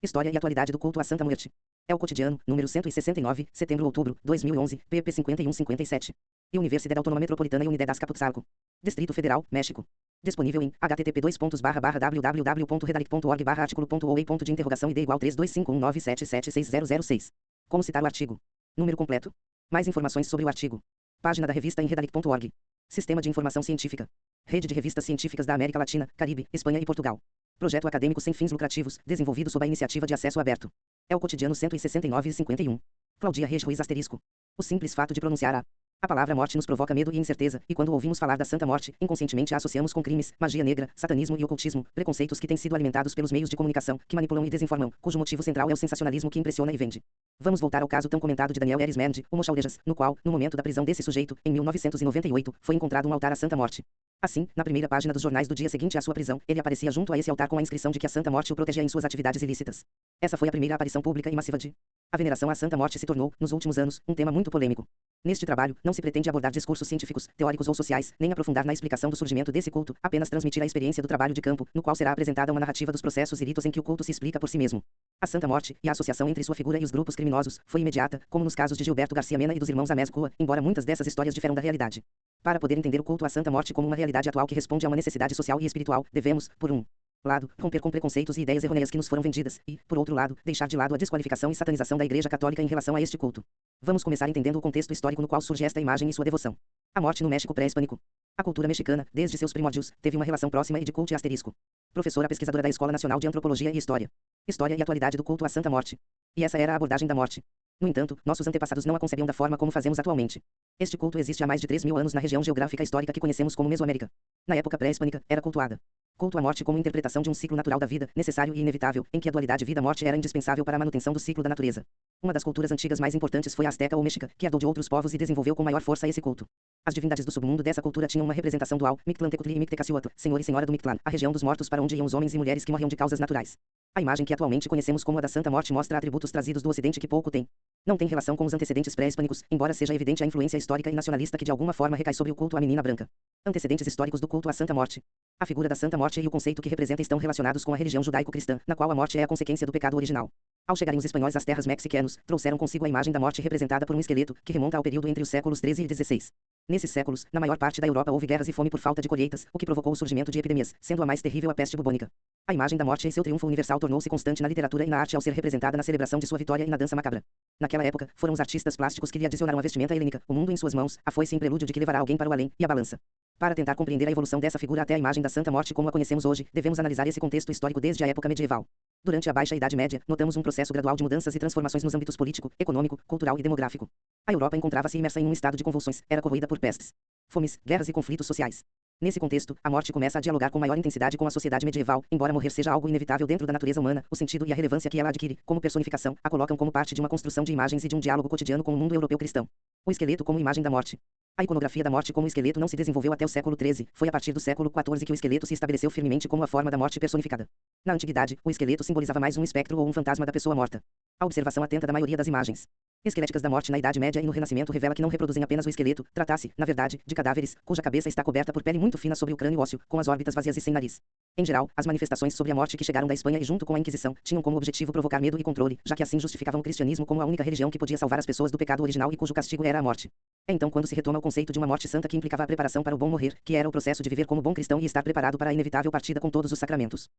História e atualidade do culto à Santa Muerte. É o Cotidiano, número 169, setembro-outubro, 2011, pp 5157. E Universidade Autônoma Metropolitana e Unidad Azcapotzalco. Distrito Federal, México. Disponível em http://www.redalic.org/articulo.oe.de id = 325197760006. Como citar o artigo? Número completo. Mais informações sobre o artigo. Página da revista em redalic.org. Sistema de Informação Científica. Rede de Revistas Científicas da América Latina, Caribe, Espanha e Portugal. Projeto acadêmico sem fins lucrativos, desenvolvido sob a iniciativa de acesso aberto. É o Cotidiano 169 e 51. Claudia Reis Ruiz ***. O simples fato de pronunciar a palavra morte nos provoca medo e incerteza, e quando ouvimos falar da Santa Morte, inconscientemente a associamos com crimes, magia negra, satanismo e ocultismo, preconceitos que têm sido alimentados pelos meios de comunicação, que manipulam e desinformam, cujo motivo central é o sensacionalismo que impressiona e vende. Vamos voltar ao caso tão comentado de Daniel Arismendi, o Mochaulejas, no qual, no momento da prisão desse sujeito, em 1998, foi encontrado um altar à Santa Morte. Assim, na primeira página dos jornais do dia seguinte à sua prisão, ele aparecia junto a esse altar com a inscrição de que a Santa Morte o protegia em suas atividades ilícitas. Essa foi a primeira aparição pública e massiva de a veneração à Santa Morte se tornou, nos últimos anos, um tema muito polêmico. Neste trabalho, não se pretende abordar discursos científicos, teóricos ou sociais, nem aprofundar na explicação do surgimento desse culto, apenas transmitir a experiência do trabalho de campo, no qual será apresentada uma narrativa dos processos e ritos em que o culto se explica por si mesmo. A Santa Morte, e a associação entre sua figura e os grupos criminosos, foi imediata, como nos casos de Gilberto Garcia Mena e dos irmãos Amés Cua, embora muitas dessas histórias diferam da realidade. Para poder entender o culto à Santa Morte como uma realidade atual que responde a uma necessidade social e espiritual, devemos, por um lado, romper com preconceitos e ideias errôneas que nos foram vendidas, e, por outro lado, deixar de lado a desqualificação e satanização da Igreja Católica em relação a este culto. Vamos começar entendendo o contexto histórico no qual surge esta imagem e sua devoção. A morte no México pré-hispânico. A cultura mexicana, desde seus primórdios, teve uma relação próxima e de culto e asterisco. Professora pesquisadora da Escola Nacional de Antropologia e História. História e atualidade do culto à Santa Morte. E essa era a abordagem da morte. No entanto, nossos antepassados não a concebiam da forma como fazemos atualmente. Este culto existe há mais de 3.000 anos na região geográfica histórica que conhecemos como Mesoamérica. Na época pré-hispânica, era cultuada. Culto à morte como interpretação de um ciclo natural da vida, necessário e inevitável, em que a dualidade vida-morte era indispensável para a manutenção do ciclo da natureza. Uma das culturas antigas mais importantes foi a asteca ou mexica, que herdou de outros povos e desenvolveu com maior força esse culto. As divindades do submundo dessa cultura tinham uma representação dual, Mictlantecutli e Mictecacihuatl, senhor e senhora do Mictlán, a região dos mortos para onde iam os homens e mulheres que morriam de causas naturais. A imagem que atualmente conhecemos como a da Santa Morte mostra atributos trazidos do Ocidente que pouco tem. Não tem relação com os antecedentes pré-hispânicos, embora seja evidente a influência histórica e nacionalista que de alguma forma recai sobre o culto à menina branca. Antecedentes históricos do culto à Santa Morte. A figura da Santa Morte e o conceito que representa estão relacionados com a religião judaico-cristã, na qual a morte é a consequência do pecado original. Ao chegarem os espanhóis às terras mexicanas, trouxeram consigo a imagem da morte representada por um esqueleto, que remonta ao período entre os séculos 13 e 16. Nesses séculos, na maior parte da Europa houve guerras e fome por falta de colheitas, o que provocou o surgimento de epidemias, sendo a mais terrível a peste bubônica. A imagem da morte e seu triunfo universal tornou-se constante na literatura e na arte ao ser representada na celebração de sua vitória e na dança macabra. Naquela época, foram os artistas plásticos que lhe adicionaram a vestimenta helênica, o mundo em suas mãos, a foice em prelúdio de que levará alguém para o além, e a balança. Para tentar compreender a evolução dessa figura até a imagem da Santa Morte como a conhecemos hoje, devemos analisar esse contexto histórico desde a época medieval. Durante a Baixa Idade Média, notamos um processo gradual de mudanças e transformações nos âmbitos político, econômico, cultural e demográfico. A Europa encontrava-se imersa em um estado de convulsões, era corroída por pestes, fomes, guerras e conflitos sociais. Nesse contexto, a morte começa a dialogar com maior intensidade com a sociedade medieval, embora morrer seja algo inevitável dentro da natureza humana, o sentido e a relevância que ela adquire, como personificação, a colocam como parte de uma construção de imagens e de um diálogo cotidiano com o mundo europeu cristão. O esqueleto como imagem da morte. A iconografia da morte como esqueleto não se desenvolveu até o século XIII, foi a partir do século XIV que o esqueleto se estabeleceu firmemente como a forma da morte personificada. Na antiguidade, o esqueleto simbolizava mais um espectro ou um fantasma da pessoa morta. A observação atenta da maioria das imagens esqueléticas da morte na Idade Média e no Renascimento revela que não reproduzem apenas o esqueleto, trata-se, na verdade, de cadáveres, cuja cabeça está coberta por pele muito fina sobre o crânio ósseo, com as órbitas vazias e sem nariz. Em geral, as manifestações sobre a morte que chegaram da Espanha e junto com a Inquisição, tinham como objetivo provocar medo e controle, já que assim justificavam o cristianismo como a única religião que podia salvar as pessoas do pecado original e cujo castigo era a morte. É então quando se retoma o conceito de uma morte santa que implicava a preparação para o bom morrer, que era o processo de viver como bom cristão e estar preparado para a inevitável partida com todos os sacramentos.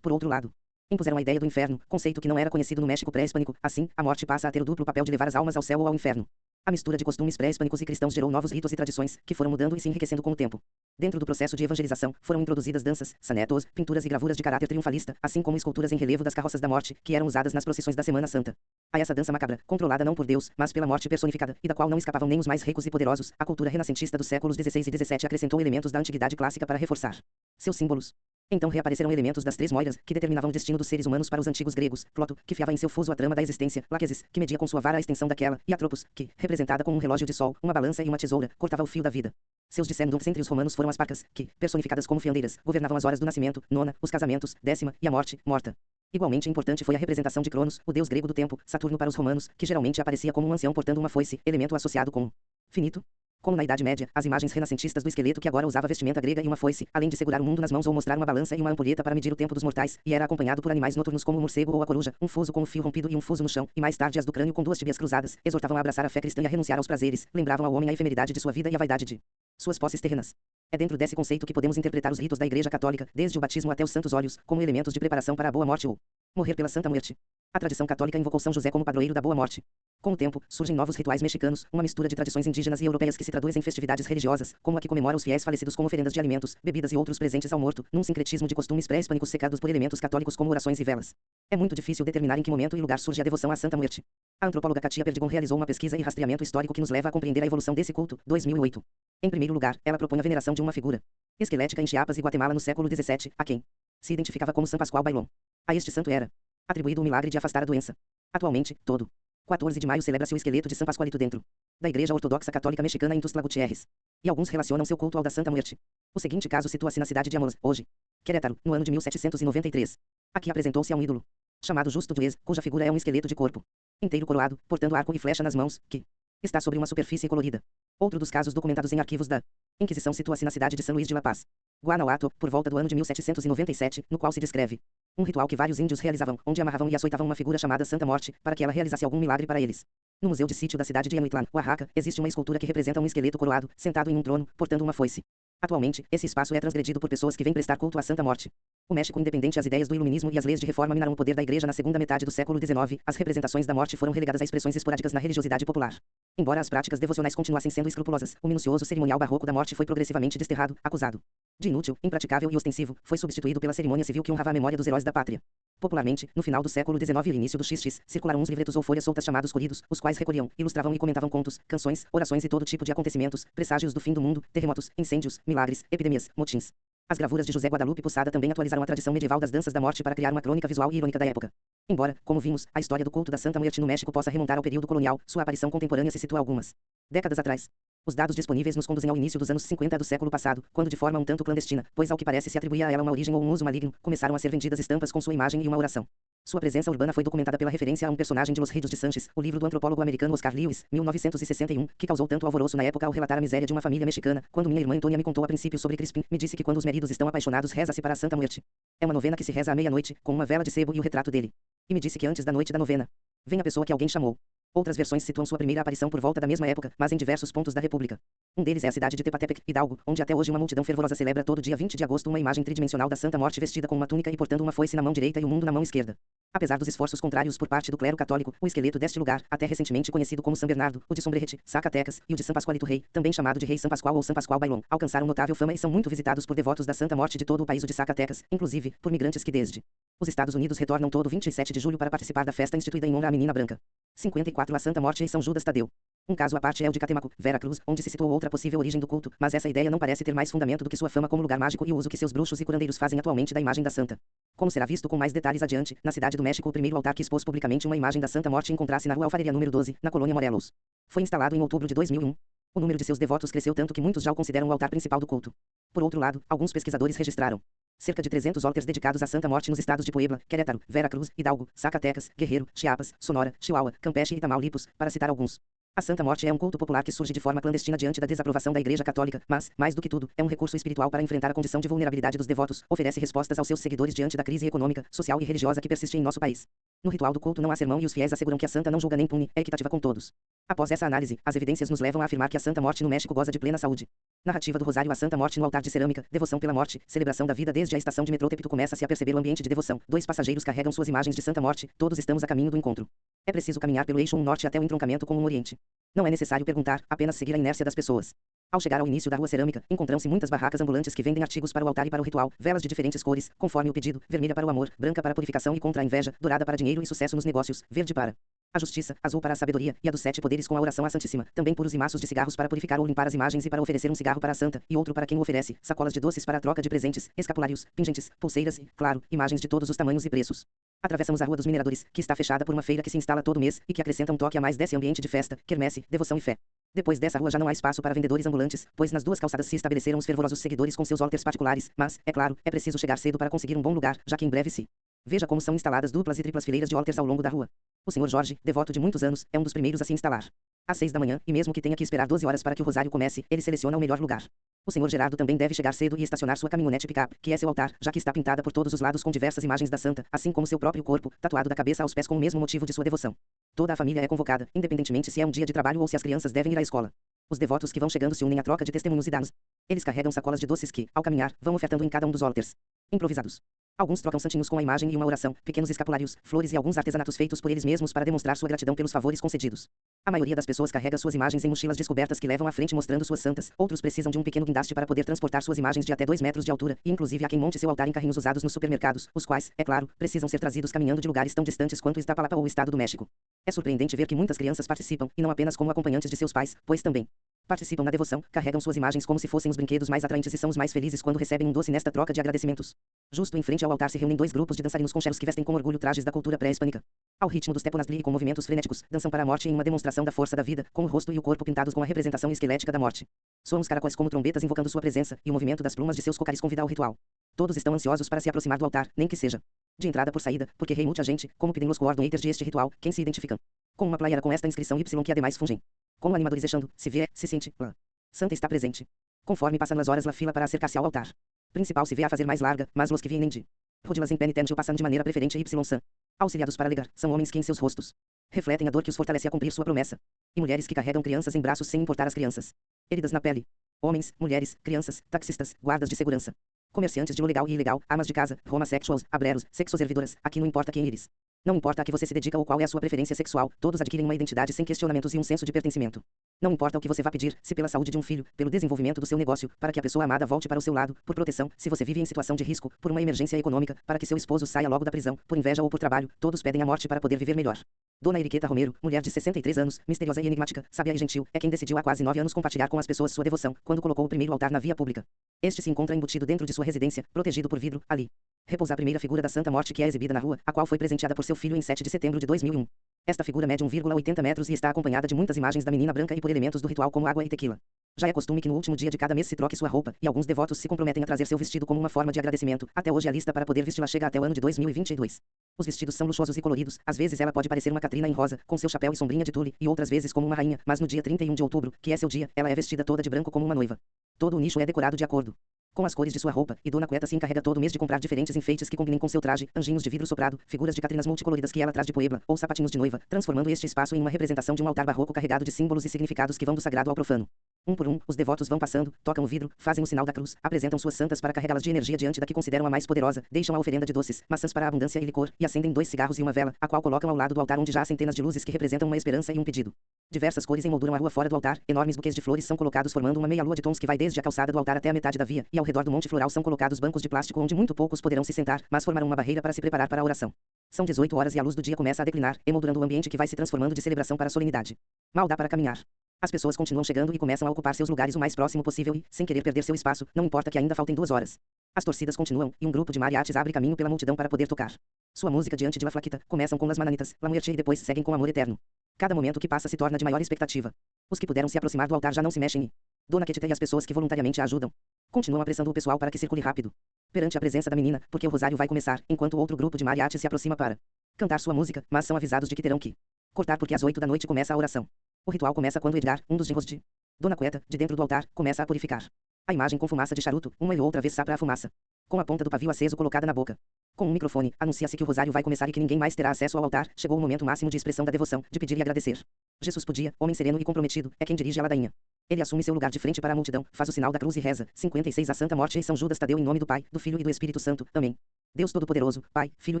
Por outro lado, impuseram a ideia do inferno, conceito que não era conhecido no México pré-hispânico, assim, a morte passa a ter o duplo papel de levar as almas ao céu ou ao inferno. A mistura de costumes pré-hispânicos e cristãos gerou novos ritos e tradições, que foram mudando e se enriquecendo com o tempo. Dentro do processo de evangelização, foram introduzidas danças, sanetos, pinturas e gravuras de caráter triunfalista, assim como esculturas em relevo das carroças da morte, que eram usadas nas procissões da Semana Santa. A essa dança macabra, controlada não por Deus, mas pela morte personificada, e da qual não escapavam nem os mais ricos e poderosos, a cultura renascentista dos séculos XVI e XVII acrescentou elementos da antiguidade clássica para reforçar seus símbolos. Então reapareceram elementos das três moiras, que determinavam o destino dos seres humanos para os antigos gregos, Ploto, que fiava em seu fuso a trama da existência, Lachesis, que media com sua vara a extensão daquela, e Atropos, que, representada com um relógio de sol, uma balança e uma tesoura, cortava o fio da vida. Seus descendentes entre os romanos foram as parcas, que, personificadas como fiandeiras, governavam as horas do nascimento, nona, os casamentos, décima, e a morte, morta. Igualmente importante foi a representação de Cronos, o deus grego do tempo, Saturno para os romanos, que geralmente aparecia como um ancião portando uma foice, elemento associado com finito, Como na Idade Média, as imagens renascentistas do esqueleto que agora usava vestimenta grega e uma foice, além de segurar o mundo nas mãos ou mostrar uma balança e uma ampulheta para medir o tempo dos mortais, e era acompanhado por animais noturnos como o morcego ou a coruja, um fuso com o fio rompido e um fuso no chão, e mais tarde as do crânio com duas tíbias cruzadas, exortavam a abraçar a fé cristã e a renunciar aos prazeres, lembravam ao homem a efemeridade de sua vida e a vaidade de suas posses terrenas. É dentro desse conceito que podemos interpretar os ritos da Igreja Católica, desde o batismo até os santos óleos, como elementos de preparação para a boa morte ou morrer pela Santa Muerte. A tradição católica invocou São José como padroeiro da boa morte. Com o tempo, surgem novos rituais mexicanos, uma mistura de tradições indígenas e europeias que se traduzem em festividades religiosas, como a que comemora os fiéis falecidos com oferendas de alimentos, bebidas e outros presentes ao morto, num sincretismo de costumes pré-hispânicos secados por elementos católicos como orações e velas. É muito difícil determinar em que momento e lugar surge a devoção à Santa Muerte. A antropóloga Katia Perdigon realizou uma pesquisa e rastreamento histórico que nos leva a compreender a evolução desse culto, 2008. Em primeiro lugar, ela propõe a veneração de uma figura esquelética em Chiapas e Guatemala no século XVII, a quem se identificava como San Pascual Bailón. A este santo era atribuído o milagre de afastar a doença. Atualmente, todo 14 de maio celebra-se o esqueleto de San Pascualito dentro da Igreja Ortodoxa Católica Mexicana em Tuxtla Gutiérrez. E alguns relacionam seu culto ao da Santa Muerte. O seguinte caso situa-se na cidade de Amolas, hoje Querétaro, no ano de 1793. Aqui apresentou-se a um ídolo chamado Justo Duez, cuja figura é um esqueleto de corpo inteiro coroado, portando arco e flecha nas mãos, que está sobre uma superfície colorida. Outro dos casos documentados em arquivos da Inquisição situa-se na cidade de São Luís de La Paz, Guanajuato, por volta do ano de 1797, no qual se descreve um ritual que vários índios realizavam, onde amarravam e açoitavam uma figura chamada Santa Morte, para que ela realizasse algum milagre para eles. No Museu de Sítio da cidade de Anuitlán, Oaxaca, existe uma escultura que representa um esqueleto coroado, sentado em um trono, portando uma foice. Atualmente, esse espaço é transgredido por pessoas que vêm prestar culto à Santa Morte. O México independente, as ideias do iluminismo e as leis de reforma minaram o poder da igreja na segunda metade do século XIX, as representações da morte foram relegadas a expressões esporádicas na religiosidade popular. Embora as práticas devocionais continuassem sendo escrupulosas, o minucioso cerimonial barroco da morte foi progressivamente desterrado, acusado de inútil, impraticável e ostensivo, foi substituído pela cerimônia civil que honrava a memória dos heróis da pátria. Popularmente, no final do século XIX e início do XX, circularam uns livretos ou folhas soltas chamados corridos, os quais recolhiam, ilustravam e comentavam contos, canções, orações e todo tipo de acontecimentos, presságios do fim do mundo, terremotos, incêndios, milagres, epidemias, motins. As gravuras de José Guadalupe Posada também atualizaram a tradição medieval das danças da morte para criar uma crônica visual e irônica da época. Embora, como vimos, a história do culto da Santa Muerte no México possa remontar ao período colonial, sua aparição contemporânea se situa algumas décadas atrás. Os dados disponíveis nos conduzem ao início dos anos 50 do século passado, quando de forma um tanto clandestina, pois ao que parece se atribuía a ela uma origem ou um uso maligno, começaram a ser vendidas estampas com sua imagem e uma oração. Sua presença urbana foi documentada pela referência a um personagem de Los Rios de Sánchez, o livro do antropólogo americano Oscar Lewis, 1961, que causou tanto alvoroço na época ao relatar a miséria de uma família mexicana. Quando minha irmã Antônia me contou a princípio sobre Crispin, me disse que quando os maridos estão apaixonados reza-se para a Santa Muerte. É uma novena que se reza à meia-noite, com uma vela de sebo e o retrato dele. E me disse que antes da noite da novena, vem a pessoa que alguém chamou. Outras versões situam sua primeira aparição por volta da mesma época, mas em diversos pontos da República. Um deles é a cidade de Tepatepec, Hidalgo, onde até hoje uma multidão fervorosa celebra todo dia 20 de agosto uma imagem tridimensional da Santa Morte vestida com uma túnica e portando uma foice na mão direita e o mundo na mão esquerda. Apesar dos esforços contrários por parte do clero católico, o esqueleto deste lugar, até recentemente conhecido como São Bernardo, o de Sombrerete, Zacatecas, e o de San Pascualito Rei, também chamado de Rei San Pascual ou San Pascual Bailón, alcançaram notável fama e são muito visitados por devotos da Santa Morte de todo o país de Zacatecas, inclusive, por migrantes que desde os Estados Unidos retornam todo 27 de julho para participar da festa instituída em honra à Menina Branca. 54 A Santa Morte em São Judas Tadeu. Um caso à parte é o de Catemaco, Vera Cruz, onde se situou outra possível origem do culto, mas essa ideia não parece ter mais fundamento do que sua fama como lugar mágico e o uso que seus bruxos e curandeiros fazem atualmente da imagem da santa. Como será visto com mais detalhes adiante, na cidade do México o primeiro altar que expôs publicamente uma imagem da Santa Morte encontra-se na Rua Alfareria número 12, na colônia Morelos. Foi instalado em outubro de 2001. O número de seus devotos cresceu tanto que muitos já o consideram o altar principal do culto. Por outro lado, alguns pesquisadores registraram cerca de 300 altars dedicados à Santa Morte nos estados de Puebla, Querétaro, Vera Cruz, Hidalgo, Zacatecas, Guerreiro, Chiapas, Sonora, Chihuahua, Campeche e Tamaulipas, para citar alguns. A Santa Morte é um culto popular que surge de forma clandestina diante da desaprovação da Igreja Católica, mas, mais do que tudo, é um recurso espiritual para enfrentar a condição de vulnerabilidade dos devotos, oferece respostas aos seus seguidores diante da crise econômica, social e religiosa que persiste em nosso país. No ritual do culto não há sermão e os fiéis asseguram que a santa não julga nem pune, é equitativa com todos. Após essa análise, as evidências nos levam a afirmar que a Santa Morte no México goza de plena saúde. Narrativa do Rosário. A Santa Morte no altar de cerâmica, devoção pela morte, celebração da vida. Desde a estação de metrô Tepito começa-se a perceber o ambiente de devoção. Dois passageiros carregam suas imagens de Santa Morte, todos estamos a caminho do encontro. É preciso caminhar pelo eixo 1 norte até o entroncamento com o oriente. Não é necessário perguntar, apenas seguir a inércia das pessoas. Ao chegar ao início da rua cerâmica, encontram-se muitas barracas ambulantes que vendem artigos para o altar e para o ritual, velas de diferentes cores, conforme o pedido, vermelha para o amor, branca para a purificação e contra a inveja, dourada para dinheiro e sucesso nos negócios, verde para a justiça, azul para a sabedoria, e a dos 7 poderes com a oração à Santíssima, também puros e maços de cigarros para purificar ou limpar as imagens e para oferecer um cigarro para a santa, e outro para quem o oferece, sacolas de doces para a troca de presentes, escapulários, pingentes, pulseiras e, claro, imagens de todos os tamanhos e preços. Atravessamos a Rua dos Mineradores, que está fechada por uma feira que se instala todo mês, e que acrescenta um toque a mais desse ambiente de festa, quermesse, devoção e fé. Depois dessa rua já não há espaço para vendedores ambulantes, pois nas duas calçadas se estabeleceram os fervorosos seguidores com seus altars particulares, mas, é claro, é preciso chegar cedo para conseguir um bom lugar, já que em breve se veja como são instaladas duplas e triplas fileiras de altars ao longo da rua. O Sr. Jorge, devoto de muitos anos, é um dos primeiros a se instalar. Às 6 da manhã, e mesmo que tenha que esperar 12 horas para que o rosário comece, ele seleciona o melhor lugar. O senhor Gerardo também deve chegar cedo e estacionar sua caminhonete picape, que é seu altar, já que está pintada por todos os lados com diversas imagens da santa, assim como seu próprio corpo, tatuado da cabeça aos pés com o mesmo motivo de sua devoção. Toda a família é convocada, independentemente se é um dia de trabalho ou se as crianças devem ir à escola. Os devotos que vão chegando se unem à troca de testemunhos e dados. Eles carregam sacolas de doces que, ao caminhar, vão ofertando em cada um dos altars improvisados. Alguns trocam santinhos com a imagem e uma oração, pequenos escapulários, flores e alguns artesanatos feitos por eles mesmos para demonstrar sua gratidão pelos favores concedidos. A maioria das pessoas carrega suas imagens em mochilas descobertas que levam à frente mostrando suas santas, outros precisam de um pequeno guindaste para poder transportar suas imagens de até 2 metros de altura, e inclusive há quem monte seu altar em carrinhos usados nos supermercados, os quais, é claro, precisam ser trazidos caminhando de lugares tão distantes quanto Iztapalapa ou o estado do México. É surpreendente ver que muitas crianças participam, e não apenas como acompanhantes de seus pais, pois também participam na devoção, carregam suas imagens como se fossem os brinquedos mais atraentes e são os mais felizes quando recebem um doce nesta troca de agradecimentos. Justo em frente ao altar se reúnem 2 grupos de dançarinos com chelos que vestem com orgulho trajes da cultura pré-hispânica. Ao ritmo dos teponazli e com movimentos frenéticos, dançam para a morte em uma demonstração da força da vida, com o rosto e o corpo pintados com a representação esquelética da morte. Soam os caracóis como trombetas invocando sua presença, e o movimento das plumas de seus cocaris convida ao ritual. Todos estão ansiosos para se aproximar do altar, nem que seja de entrada por saída, porque rei muita gente, como pedem os coordinators de este ritual, quem se identificam com uma playera com esta inscrição Y que ademais fungem como animadores deixando, se vier, se sente, lá. Santa está presente. Conforme passam as horas, la fila para acercar-se ao altar principal se vê a fazer mais larga, mas los que viêm de rodilas em penitente passando de maneira preferente y san, auxiliados para alegar, são homens que em seus rostos refletem a dor que os fortalece a cumprir sua promessa, e mulheres que carregam crianças em braços sem importar as crianças heridas na pele. Homens, mulheres, crianças, taxistas, guardas de segurança, comerciantes de lo legal e ilegal, amas de casa, homosexuals, abreros, sexoservidoras, aqui não importa quem eres. Não importa a que você se dedica ou qual é a sua preferência sexual, todos adquirem uma identidade sem questionamentos e um senso de pertencimento. Não importa o que você vá pedir, se pela saúde de um filho, pelo desenvolvimento do seu negócio, para que a pessoa amada volte para o seu lado, por proteção, se você vive em situação de risco, por uma emergência econômica, para que seu esposo saia logo da prisão, por inveja ou por trabalho, todos pedem a morte para poder viver melhor. Dona Eriqueta Romero, mulher de 63 anos, misteriosa e enigmática, sábia e gentil, é quem decidiu há quase 9 anos compartilhar com as pessoas sua devoção, quando colocou o primeiro altar na via pública. Este se encontra embutido dentro de sua residência, protegido por vidro, ali repousa a primeira figura da Santa Morte que é exibida na rua, a qual foi presenteada por seu filho em 7 de setembro de 2001. Esta figura mede 1,80 metros e está acompanhada de muitas imagens da menina branca e por elementos do ritual como água e tequila. Já é costume que no último dia de cada mês se troque sua roupa, e alguns devotos se comprometem a trazer seu vestido como uma forma de agradecimento. Até hoje a lista para poder vesti-la chega até o ano de 2022. Os vestidos são luxuosos e coloridos, às vezes ela pode parecer uma Catrina em rosa, com seu chapéu e sombrinha de tule, e outras vezes como uma rainha, mas no dia 31 de outubro, que é seu dia, ela é vestida toda de branco como uma noiva. Todo o nicho é decorado de acordo com as cores de sua roupa, e Dona Cueta se encarrega todo mês de comprar diferentes enfeites que combinem com seu traje, anjinhos de vidro soprado, figuras de catrinas multicoloridas que ela traz de Puebla, ou sapatinhos de noiva, transformando este espaço em uma representação de um altar barroco carregado de símbolos e significados que vão do sagrado ao profano. Um por um, os devotos vão passando, tocam o vidro, fazem o sinal da cruz, apresentam suas santas para carregá-las de energia diante da que consideram a mais poderosa, deixam a oferenda de doces, maçãs para a abundância e licor, e acendem 2 cigarros e uma vela, a qual colocam ao lado do altar onde já há centenas de luzes que representam uma esperança e um pedido. Diversas cores emolduram a rua fora do altar, enormes buquês de flores são colocados formando uma meia-lua de tons que vai desde a calçada do altar até a metade da via, e ao redor do monte floral são colocados bancos de plástico onde muito poucos poderão se sentar, mas formarão uma barreira para se preparar para a oração. São 18 horas e a luz do dia começa a declinar, emoldurando o ambiente que vai se transformando de celebração para solenidade. Mal dá para caminhar. As pessoas continuam chegando e começam a ocupar seus lugares o mais próximo possível e, sem querer perder seu espaço, não importa que ainda faltem 2 horas. As torcidas continuam, e um grupo de mariachis abre caminho pela multidão para poder tocar sua música diante de La Flaquita. Começam com Las Mananitas, La Muerte e depois seguem com Amor Eterno. Cada momento que passa se torna de maior expectativa. Os que puderam se aproximar do altar já não se mexem e Dona Quetita e as pessoas que voluntariamente a ajudam continuam apressando o pessoal para que circule rápido perante a presença da menina, porque o rosário vai começar, enquanto outro grupo de mariachis se aproxima para cantar sua música, mas são avisados de que terão que cortar porque às 8 da noite começa a oração. O ritual começa quando Edgar, um dos genros de Dona Cueta, de dentro do altar, começa a purificar a imagem com fumaça de charuto, uma e outra vez sapra a fumaça com a ponta do pavio aceso colocada na boca. Com um microfone, anuncia-se que o rosário vai começar e que ninguém mais terá acesso ao altar. Chegou o momento máximo de expressão da devoção, de pedir e agradecer. Jesus podia, homem sereno e comprometido, é quem dirige a ladainha. Ele assume seu lugar de frente para a multidão, faz o sinal da cruz e reza, 56 a Santa Morte e São Judas Tadeu em nome do Pai, do Filho e do Espírito Santo. Amém. Deus Todo-Poderoso, Pai, Filho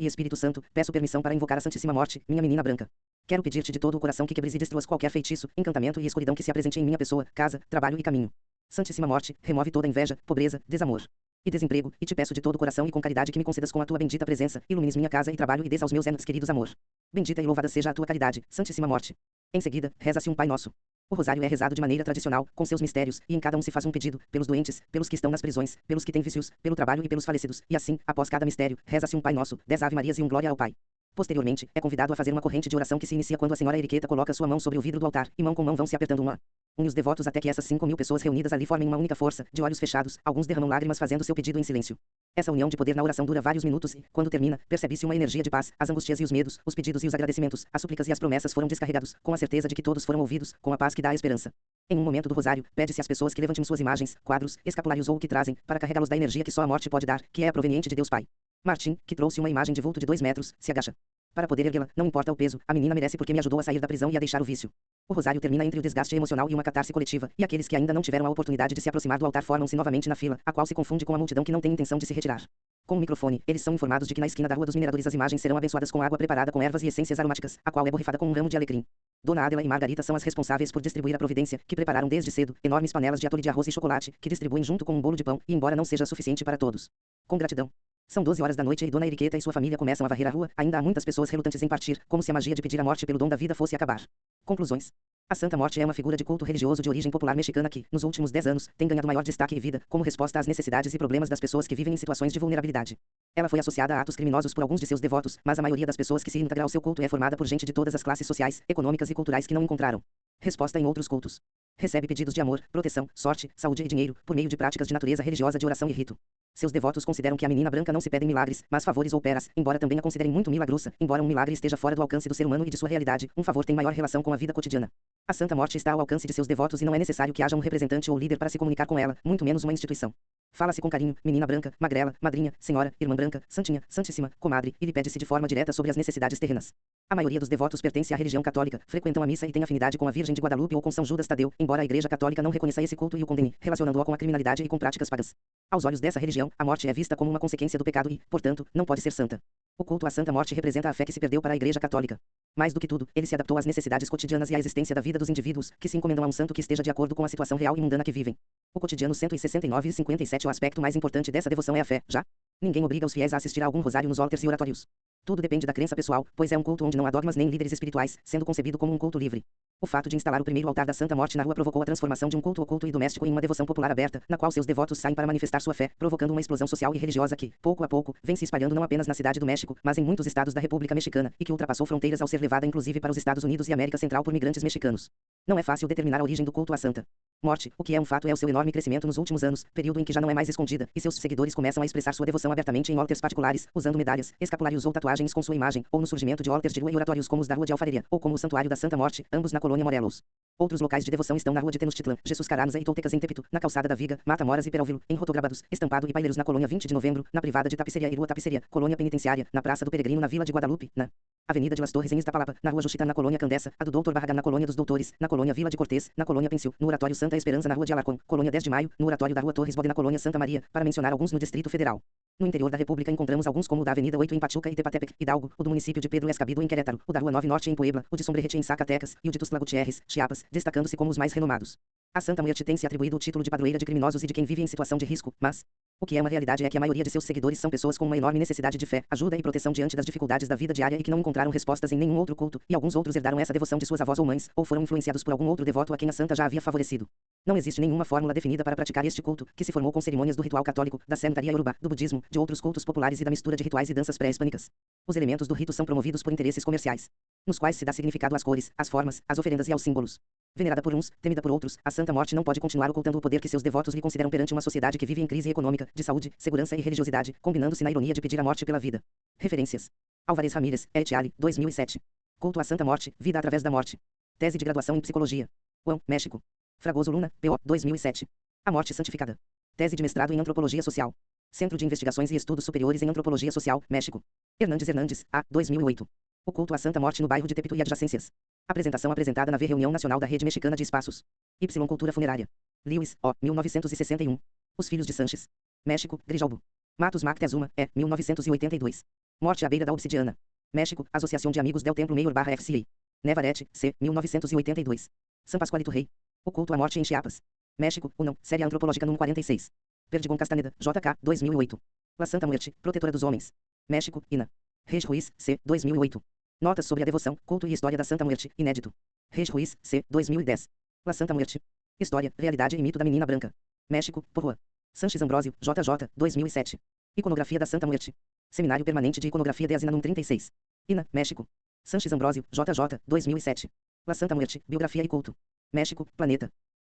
e Espírito Santo, peço permissão para invocar a Santíssima Morte, minha menina branca. Quero pedir-te de todo o coração que quebres e destruas qualquer feitiço, encantamento e escuridão que se apresente em minha pessoa, casa, trabalho e caminho. Santíssima Morte, remove toda inveja, pobreza, desamor e desemprego, e te peço de todo o coração e com caridade que me concedas com a tua bendita presença, ilumines minha casa e trabalho e des aos meus entes queridos amor. Bendita e louvada seja a tua caridade, Santíssima Morte. Em seguida, reza-se um Pai Nosso. O rosário é rezado de maneira tradicional, com seus mistérios, e em cada um se faz um pedido, pelos doentes, pelos que estão nas prisões, pelos que têm vícios, pelo trabalho e pelos falecidos, e assim, após cada mistério, reza-se um Pai Nosso, 10 Ave Marias e um Glória ao Pai. Posteriormente, é convidado a fazer uma corrente de oração que se inicia quando a senhora Eriqueta coloca sua mão sobre o vidro do altar, e mão com mão vão se apertando uma e os devotos até que essas 5.000 pessoas reunidas ali formem uma única força, de olhos fechados, alguns derramam lágrimas fazendo seu pedido em silêncio. Essa união de poder na oração dura vários minutos e, quando termina, percebe-se uma energia de paz, as angústias e os medos, os pedidos e os agradecimentos, as súplicas e as promessas foram descarregados, com a certeza de que todos foram ouvidos, com a paz que dá a esperança. Em um momento do rosário, pede-se às pessoas que levantem suas imagens, quadros, escapulários ou o que trazem, para carregá-los da energia que só a morte pode dar, que é a proveniente de Deus Pai. Martim, que trouxe uma imagem de vulto de 2 metros, se agacha. Para poder erguê-la, não importa o peso, a menina merece porque me ajudou a sair da prisão e a deixar o vício. O rosário termina entre o desgaste emocional e uma catarse coletiva, e aqueles que ainda não tiveram a oportunidade de se aproximar do altar formam-se novamente na fila, a qual se confunde com a multidão que não tem intenção de se retirar. Com o microfone, eles são informados de que na esquina da Rua dos Mineradores as imagens serão abençoadas com água preparada com ervas e essências aromáticas, a qual é borrifada com um ramo de alecrim. Dona Adela e Margarita são as responsáveis por distribuir a providência, que prepararam desde cedo, enormes panelas de atole de arroz e chocolate, que distribuem junto com um bolo de pão, e embora não seja suficiente para todos. Com gratidão. São 12 horas da noite e Dona Eriqueta e sua família começam a varrer a rua, ainda há muitas pessoas relutantes em partir, como se a magia de pedir a morte pelo dom da vida fosse acabar. Conclusões. A Santa Morte é uma figura de culto religioso de origem popular mexicana que, nos últimos 10 anos, tem ganhado maior destaque e vida, como resposta às necessidades e problemas das pessoas que vivem em situações de vulnerabilidade. Ela foi associada a atos criminosos por alguns de seus devotos, mas a maioria das pessoas que se integra ao seu culto é formada por gente de todas as classes sociais, econômicas e culturais que não encontraram resposta em outros cultos. Recebe pedidos de amor, proteção, sorte, saúde e dinheiro, por meio de práticas de natureza religiosa de oração e rito. Seus devotos consideram que a menina branca não se pedem milagres, mas favores ou peras, embora também a considerem muito milagrosa, embora um milagre esteja fora do alcance do ser humano e de sua realidade, um favor tem maior relação com a vida cotidiana. A Santa Morte está ao alcance de seus devotos e não é necessário que haja um representante ou líder para se comunicar com ela, muito menos uma instituição. Fala-se com carinho, menina branca, magrela, madrinha, senhora, irmã branca, santinha, santíssima, comadre, e lhe pede-se de forma direta sobre as necessidades terrenas. A maioria dos devotos pertence à religião católica, frequentam a missa e tem afinidade com a Virgem de Guadalupe ou com São Judas Tadeu, embora a Igreja Católica não reconheça esse culto e o condene, relacionando-o com a criminalidade e com práticas pagas. Aos olhos dessa religião, a morte é vista como uma consequência do pecado e, portanto, não pode ser santa. O culto à Santa Morte representa a fé que se perdeu para a Igreja Católica. Mais do que tudo, ele se adaptou às necessidades cotidianas e à existência da vida dos indivíduos, que se encomendam a um santo que esteja de acordo com a situação real e mundana que vivem. O cotidiano 169 e 57. O aspecto mais importante dessa devoção é a fé, já? Ninguém obriga os fiéis a assistir a algum rosário nos altars e oratórios. Tudo depende da crença pessoal, pois é um culto onde não há dogmas nem líderes espirituais, sendo concebido como um culto livre. O fato de instalar o primeiro altar da Santa Morte na rua provocou a transformação de um culto oculto e doméstico em uma devoção popular aberta, na qual seus devotos saem para manifestar sua fé, provocando uma explosão social e religiosa que, pouco a pouco, vem se espalhando não apenas na cidade do México, mas em muitos estados da República Mexicana, e que ultrapassou fronteiras ao ser levada inclusive para os Estados Unidos e América Central por migrantes mexicanos. Não é fácil determinar a origem do culto à Santa Morte. O que é um fato é o seu enorme crescimento nos últimos anos, período em que já não é mais escondida, e seus seguidores começam a expressar sua devoção abertamente em altars particulares, usando medalhas, escapulários ou tatuagens com sua imagem, ou no surgimento de altars de rua e oratórios como os da Rua de Alfareria, ou como o Santuário da Santa Morte, ambos na colônia Morelos. Outros locais de devoção estão na Rua de Tenochtitlan, Jesus Caranos e Toltecas em Tepito, na Calçada da Viga, Matamoras e Peralvillo, em Rotograbados, Estampado e Paileiros na colônia 20 de Novembro, na Privada de Tapiceria e Rua Tapiceria, colônia Penitenciária, na Praça do Peregrino na Vila de Guadalupe, na Avenida de Las Torres em Iztapalapa, na Rua Juchita na colônia Candessa, a do Doutor Barragán na colônia dos Doutores, na colônia Vila de Cortês, na colônia Pensil, no Oratório Santa Esperança na Rua de Alarcón, colônia 10 de Maio, no Oratório da Rua Torres Bode na colônia Santa Maria, para mencionar alguns no Distrito Federal. No interior da República encontramos alguns como o da Avenida 8 em Pachuca e Tepatepec, Hidalgo, o do município de Pedro Escabido em Querétaro, o da Rua 9 Norte em Puebla, o de Sombrerete em Zacatecas e o de Tuxtla Gutiérrez, Chiapas, destacando-se como os mais renomados. A Santa Muerte tem se atribuído o título de padroeira de criminosos e de quem vive em situação de risco, mas o que é uma realidade é que a maioria de seus seguidores são pessoas com uma enorme necessidade de fé, ajuda e proteção diante das dificuldades da vida diária e que não encontraram respostas em nenhum outro culto, e alguns outros herdaram essa devoção de suas avós ou mães, ou foram influenciados por algum outro devoto a quem a santa já havia favorecido. Não existe nenhuma fórmula definida para praticar este culto, que se formou com cerimônias do ritual católico, da santaria iorubá, do budismo, de outros cultos populares e da mistura de rituais e danças pré-hispânicas. Os elementos do rito são promovidos por interesses comerciais, nos quais se dá significado às cores, às formas, às oferendas e aos símbolos. Venerada por uns, temida por outros, a Santa Morte não pode continuar ocultando o poder que seus devotos lhe consideram perante uma sociedade que vive em crise econômica, de saúde, segurança e religiosidade, combinando-se na ironia de pedir a morte pela vida. Referências. Álvares Ramírez, Etiale, 2007. Culto à Santa Morte, Vida através da Morte. Tese de graduação em Psicologia. Juan, México. Fragoso Luna, P.O., 2007. A Morte Santificada. Tese de mestrado em Antropologia Social. Centro de Investigações e Estudos Superiores em Antropologia Social, México. Hernandes, A., 2008. O culto à Santa Morte no bairro de Tepito e adjacências. Apresentação apresentada na Reunião Nacional da Rede Mexicana de Espaços. Y Cultura Funerária. Lewis, O., 1961. Os Filhos de Sanches. México, Grijalbo. Matos Moctezuma, E., 1982. Morte à beira da Obsidiana. México, Associação de Amigos del Templo Mayor/FCA. Nevarete, C., 1982. San Pascualito Rey. O culto à morte em Chiapas. México, Unão, Série Antropológica número 46. Perdigon Castaneda, JK, 2008. La Santa Muerte, Protetora dos Homens. México, INA. Reis Ruiz, C., 2008. Notas sobre a devoção, culto e história da Santa Muerte, inédito. Reis Ruiz, C., 2010. La Santa Muerte. História, realidade e mito da menina branca. México, Porrua. Sanches Ambrósio, JJ, 2007. Iconografia da Santa Muerte. Seminário Permanente de Iconografia de Asina num 36. INA, México. Sanches Ambrósio, JJ, 2007. La Santa Muerte, Biografia e Culto. México, Planeta.